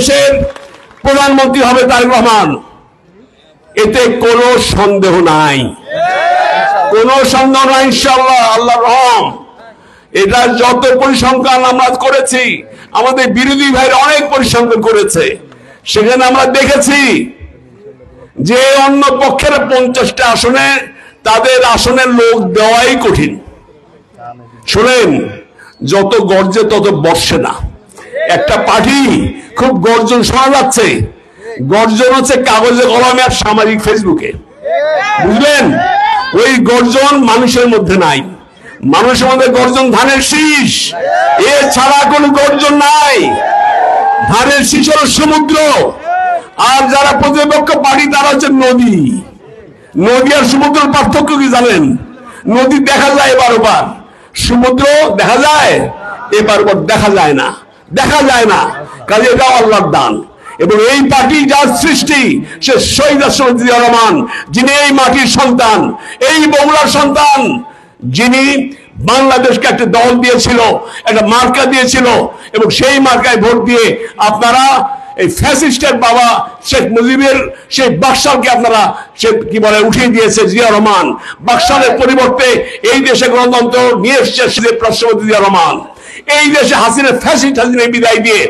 বাংলাদেশের প্রধানমন্ত্রী হবে তারেক রহমান, এতে কোনো সন্দেহ নাই, কোনো সন্দেহ নাই ইনশাআল্লাহ, আল্লাহর রহম। এটা যত পরিসংখ্যান আমরা করেছি, আমাদের বিরোধী ভাইরা অনেক পরিসংখ্যান করেছে, সেখানে আমরা দেখেছি যে অন্য পক্ষের 50টা আসনে তাদের আসনের লোক দেওয়াই কঠিন। শোনেন, যত গর্জে তত বর্ষে না। একটা পার্টি খুব গর্জন শোনা যাচ্ছে, গর্জন হচ্ছে কাগজে কলমে আর সামাজিক ফেসবুকে, বুঝলেন? ওই গর্জন মানুষের মধ্যে নাই, মানুষের মধ্যে গর্জন ধানের শীষ, এ ছাড়া কোনো গর্জন নাই। ধানের শীষ হল সমুদ্র, আর যারা প্রতিপক্ষ পার্টি তারা হচ্ছে নদী। নদী আর সমুদ্রের পার্থক্য কি জানেন? নদী দেখা যায় বারবার, সমুদ্র দেখা যায় এবার দেখা যায় না, দেখা যায় না। কাজে এটা আল্লাহর দান। এবং এই পার্টি যার সৃষ্টি সে শহীদ রাষ্ট্রপতি জিয়া রহমান, যিনি এই মাটির সন্তান, এই বগুড়ার সন্তান, যিনি বাংলাদেশকে একটা দল দিয়েছিল, একটা মার্কা দিয়েছিল, এবং সেই মার্কায় ভোট দিয়ে আপনারা এই ফ্যাসিস্টের বাবা শেখ মুজিবের সেই বাকশালকে আপনারা সে কি বলে উঠিয়ে দিয়েছে জিয়া রহমান। বাকশালের পরিবর্তে এই দেশে গণতন্ত্র নিয়ে এসছে রাষ্ট্রপতি জিয়া রহমান। এই দেশে হাসিনা ফ্যাসিস্ট হাসিনা বিদায় দিয়ে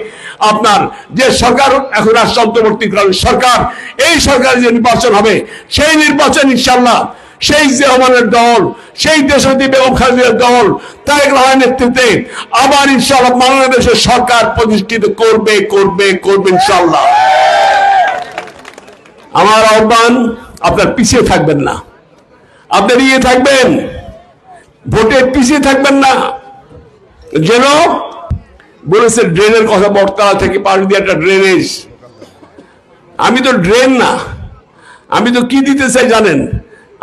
আপনার যে সরকার এখন রাষ্ট্র অন্তর্বর্তীকালীন সরকার, এই সরকারের যে নির্বাচন হবে, সেই নির্বাচন ইনশাআল্লাহ সেই জিয়া রহমানের দল, সেই দেশনেত্রী বেগম খালেদার দল, তারেক রহমানের নেতৃত্বে আবার ইনশাআল্লাহ বাংলাদেশের সরকার প্রতিষ্ঠিত করবে করবে করবে ইনশাআল্লাহ। আমার আহ্বান, আপনার পিছিয়ে থাকবেন না, আপনার ইয়ে থাকবেন, ভোটে পিছিয়ে থাকবেন না। যেন বলেছে ড্রেনের কথা, বটতলা থেকে পাশ দিয়ে একটা ড্রেনেজ। আমি তো ড্রেন না, আমি তো কি দিতে চাই জানেন?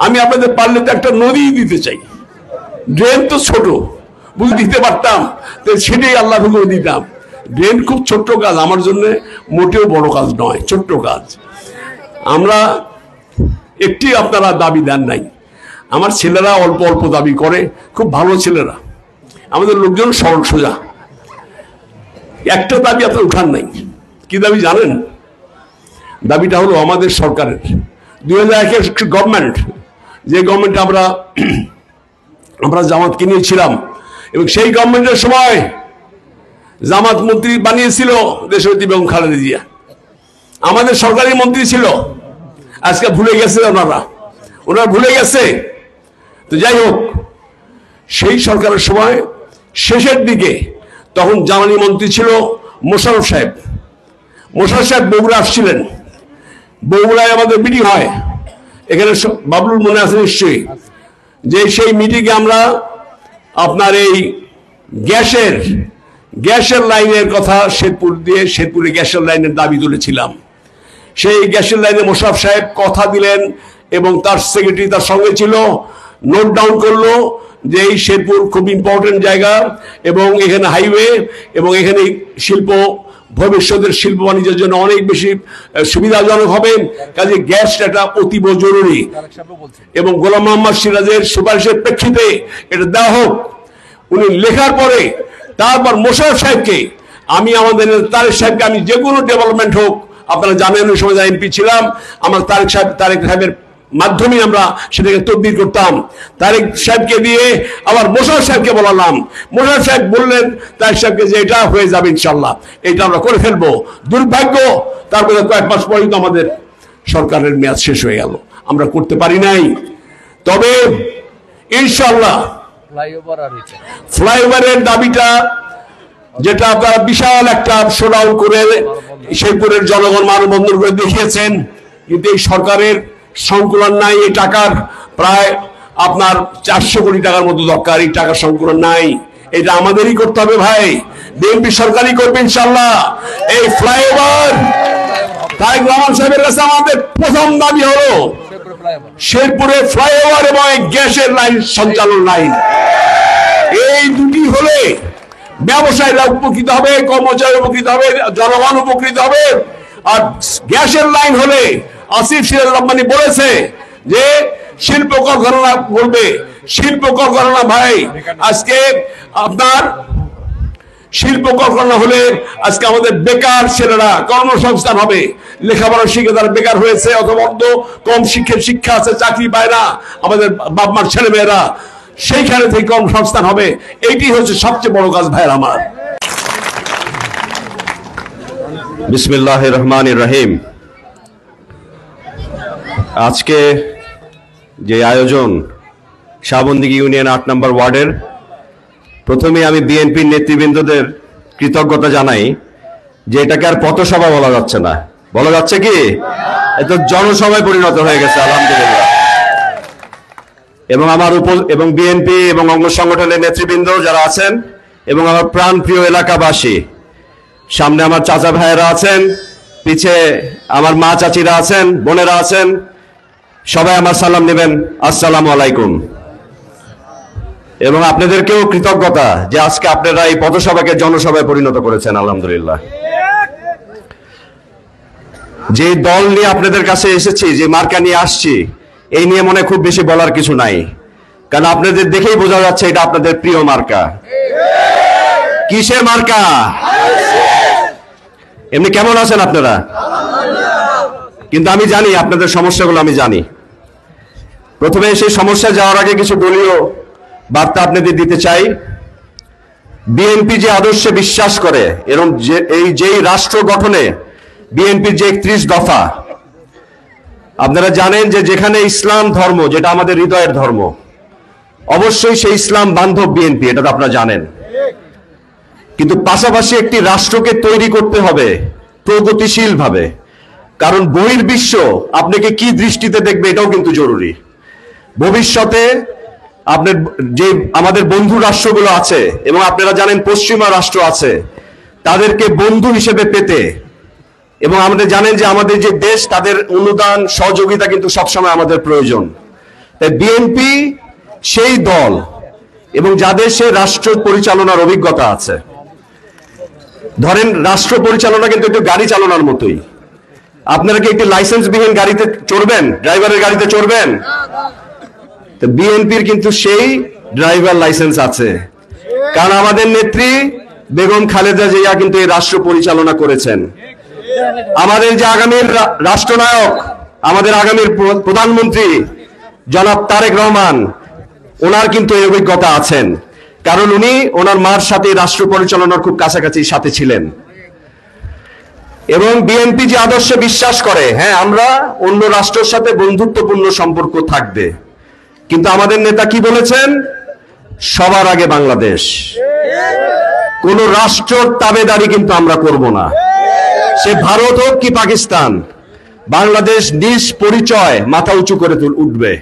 আমি আপনাদের পারলে তো একটা নদী দিতে চাই। ড্রেন তো ছোট, বুঝে দিতে পারতাম সেটাই আল্লাহ করে দিতাম। ড্রেন খুব ছোট্ট কাজ, আমার জন্য মোটেও বড় কাজ নয়, ছোট্ট কাজ। আমরা একটি আপনারা দাবি দেন নাই। আমার ছেলেরা অল্প অল্প দাবি করে, খুব ভালো ছেলেরা, আমাদের লোকজন সরল সোজা। একটা দাবি আপনার উঠান নাই। কি দাবি জানেন? দাবিটা হলো আমাদের সরকারের 2001-এর গভর্নমেন্ট, যে গভর্নমেন্ট আমরা জামাতকে নিয়েছিলাম, এবং সেই গভর্নমেন্টের সময় জামাত মন্ত্রী বানিয়েছিল দেশনেত্রী বেগম খালেদা জিয়া, আমাদের সরকারি মন্ত্রী ছিল। আজকে ভুলে গেছে ওনারা ভুলে গেছে। তো যাই হোক, সেই সরকারের সময় শেষের দিকে তখন জ্বালানি মন্ত্রী ছিল মোশাররফ সাহেব। মোশাররফ সাহেব বগুড়া আসছিলেন। বগুড়ায় আমাদের মিটিং হয়, এখানে বাবলুর মনে আছে নিশ্চয়ই, যে সেই মিটিংয়ে আমরা আপনার এই গ্যাসের লাইনের কথা শেরপুরে গ্যাসের লাইনের দাবি তুলেছিলাম। সেই গ্যাসের লাইনে মোশাররফ সাহেব কথা দিলেন, এবং তার সেক্রেটারি তার সঙ্গে ছিল, নোট ডাউন করলো যে এই শেরপুর খুব ইম্পর্টেন্ট জায়গা, এবং এখানে হাইওয়ে, এবং এখানে শিল্প, ভবিষ্যতের শিল্প বাণিজ্যের জন্য অনেক বেশি সুবিধাজনক হবে, কাজে গ্যাসটা এটা অতীব জরুরি। এবং গোলাম মোহাম্মদ সিরাজের সুপারিশের প্রেক্ষিতে এটা দেওয়া হোক। উনি লেখার পরে তারপর মোশাররফ সাহেবকে আমাদের তারেক সাহেবকে আমি যে কোনো ডেভেলপমেন্ট হোক, আপনারা জানেন ওই সময় এমপি ছিলাম, আমার তারেক সাহেবের মাধ্যমে আমরা সেটাকে তদবির করতাম। তারেক সাহেবকে দিয়ে আবার মোশাররফ সাহেবকে বলালাম। মোশাররফ সাহেব বললেন তারেক সাহেবকে যে এটা হয়ে যাবে ইনশাল্লাহ, এটা আমরা করে ফেলবো। দুর্ভাগ্য, তারপরে কয়েক মাস পরেই তো আমাদের সরকারের মেয়াদ শেষ হয়ে গেল, আমরা করতে পারি নাই। তবে ইনশাল্লাহ ফ্লাইওভারের দাবিটা, যেটা আপনারা বিশাল একটা শোডাউন করে শেরপুরের জনগণ মানববন্ধন করে দেখিয়েছেন, কিন্তু এই সরকারের সংকুলন নাই। এই টাকার প্রায় আপনার 400 কোটি টাকার মতো দরকার, এই টাকার সংকুলন নাই। এটা আমাদেরই করতে হবে ভাই, বিএনপি সরকারই করবে ইনশাল্লাহ। এই ফ্লাইওভার তারেক রহমান সাহেবের কাছে আমাদের প্রথম দাবি হলো শেরপুরে ফ্লাইওভার এবং গ্যাসের লাইন সঞ্চালন লাইন। এই দুটি হলে ব্যবসায়ীরা উপকৃত হবে, কর্মচারী উপকৃত হবে, জনগণ উপকৃত হবে। আর গ্যাসের লাইন হলে আসিফ সিরাজ রহমানি বলেছে যে শিল্প কলকারখানা বলবে, শিল্প কলকারখানা ভাই আজকে আপনার শিল্পকর্ম হলে আজকে আমাদের বেকার ছেলেরা কর্মসংস্থান হবে, লেখাপড়া শিখে তারা বেকার হয়েছে অথবা কম শিক্ষা আছে, চাকরি পায় না আমাদের বাপ মার ছেলে মেয়েরা, সেইখানে থেকে কর্মসংস্থান হবে। এইটি হচ্ছে সবচেয়ে বড় কাজ ভাইয়ের আমার। বিসমিল্লাহির রহমানির রহিম। আজকে যে আয়োজন শাহবন্দিগি ইউনিয়ন ৮ নম্বর ওয়ার্ডের, প্রথমে আমি বিএনপির নেতৃবৃন্দদের কৃতজ্ঞতা জানাই যে এটাকে আর পথসভা বলা যাচ্ছে না, বলা যাচ্ছে কি এটা জনসভায় পরিণত হয়ে গেছে আলহামদুলিল্লাহ। এবং আমার এবং বিএনপি এবং অঙ্গ সংগঠনের নেতৃবৃন্দ যারা আছেন এবং আমার প্রাণপ্রিয় এলাকাবাসী, সামনে আমার চাচা ভাইয়েরা আছেন, পিছে আমার মা চাচিরা আছেন, বোনেরা আছেন, সবাই আমার সালাম নেবেন, আসসালামু আলাইকুম। এবং আপনাদেরকেও কৃতজ্ঞতা যে আজকে আপনারা এই পথসভাকে জনসভায় পরিণত করেছেন আলহামদুলিল্লাহ। যে দল নিয়ে আপনাদের কাছে এসেছি, যে মার্কা নিয়ে আসছি, এই নিয়ে মনে খুব বেশি বলার কিছু নাই, কারণ আপনাদের দেখেই বোঝা যাচ্ছে এটা আপনাদের প্রিয় মার্কা। কিসের মার্কা? এমনি কেমন আছেন আপনারা? কিন্তু আমি জানি আপনাদের সমস্যাগুলো, আমি জানি। প্রথমে সেই সমস্যা যাওয়ার আগে কিছু দলীয় বার্তা আপনাদের দিতে চাই। বিএনপি যে আদর্শে বিশ্বাস করে এবং যেই রাষ্ট্র গঠনে বিএনপির যে 31 দফা, আপনারা জানেন যে যেখানে ইসলাম ধর্ম, যেটা আমাদের হৃদয়ের ধর্ম, অবশ্যই সেই ইসলাম বান্ধব বিএনপি, এটা তো আপনারা জানেন। কিন্তু পাশাপাশি একটি রাষ্ট্রকে তৈরি করতে হবে প্রগতিশীল ভাবে, কারণ বহির্বিশ্ব আপনাকে কি দৃষ্টিতে দেখবে এটাও কিন্তু জরুরি। ভবিষ্যতে আপনার যে আমাদের বন্ধু রাষ্ট্রগুলো আছে এবং আপনারা জানেন পশ্চিমা রাষ্ট্র আছে, তাদেরকে বন্ধু হিসেবে পেতে, এবং আমাদের জানেন যে আমাদের যে দেশ, তাদের অনুদান সহযোগিতা কিন্তু সবসময় আমাদের প্রয়োজন। তাই বিএনপি সেই দল এবং যাদের সে রাষ্ট্র পরিচালনার অভিজ্ঞতা আছে। ধরেন রাষ্ট্র পরিচালনা কিন্তু একটু গাড়ি চালানোর মতোই। আপনারা কি একটি লাইসেন্সবিহীন গাড়িতে চড়বেন? ড্রাইভারের গাড়িতে চড়বেন? বিএনপির কিন্তু সেই ড্রাইভার লাইসেন্স আছে, কারণ আমাদের নেত্রী বেগম খালেদা জিয়া কিন্তু এই রাষ্ট্র পরিচালনা করেছেন। আমাদের যে আগামীর রাষ্ট্রনায়ক, আমাদের আগামীর প্রধানমন্ত্রী জনাব তারেক রহমান, ওনার কিন্তু এই অভিজ্ঞতা আছেন, কারণ উনি ওনার মার সাথে রাষ্ট্র পরিচালনার খুব কাছাকাছি সাথে ছিলেন। এবং বিএনপি যে আদর্শে বিশ্বাস করে, হ্যাঁ আমরা অন্য রাষ্ট্রের সাথে বন্ধুত্বপূর্ণ সম্পর্ক থাকবে, কিন্তু আমাদের নেতা কি বলেছেন? সবার আগে বাংলাদেশ। কোন রাষ্ট্রের তাবেদারি কিন্তু আমরা করব না, সে ভারত হোক কি পাকিস্তান। বাংলাদেশ নিজ পরিচয় মাথা উঁচু করে উঠবে।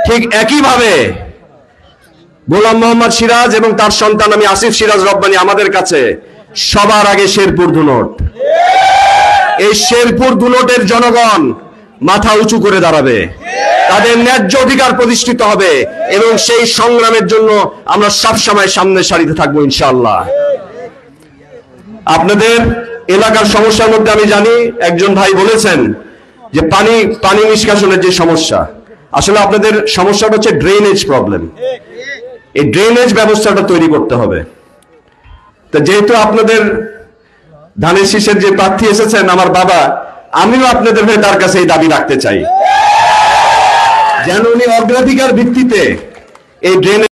ঠিক একইভাবে গোলাম মোহাম্মদ সিরাজ এবং তার সন্তান আমি আসিফ সিরাজ রব্বানী, আমাদের কাছে সবার আগে শেরপুর দুনট। এই শেরপুর দুনটের জনগণ মাথা উঁচু করে দাঁড়াবে, তাদের ন্যায্য অধিকার প্রতিষ্ঠিত হবে, এবং সেই সংগ্রামের জন্য আমরা সবসময় সামনে সারিতে থাকবো ইনশাআল্লাহ। আপনাদের এলাকার সমস্যার মধ্যে আমি জানি একজন ভাই বলেছেন যে পানি নিষ্কাশনের যে সমস্যা, আসলে আপনাদের সমস্যাটা হচ্ছে ড্রেনেজ প্রবলেম। এই ড্রেনেজ ব্যবস্থাটা তৈরি করতে হবে। তো যেহেতু আপনাদের ধানের শীষের যে প্রার্থী এসেছেন আমার বাবা, আমিও আপনাদের হয়ে তার কাছে এই দাবি রাখতে চাই যেন উনি অগ্রাধিকার ভিত্তিতে এই ড্রেনেজ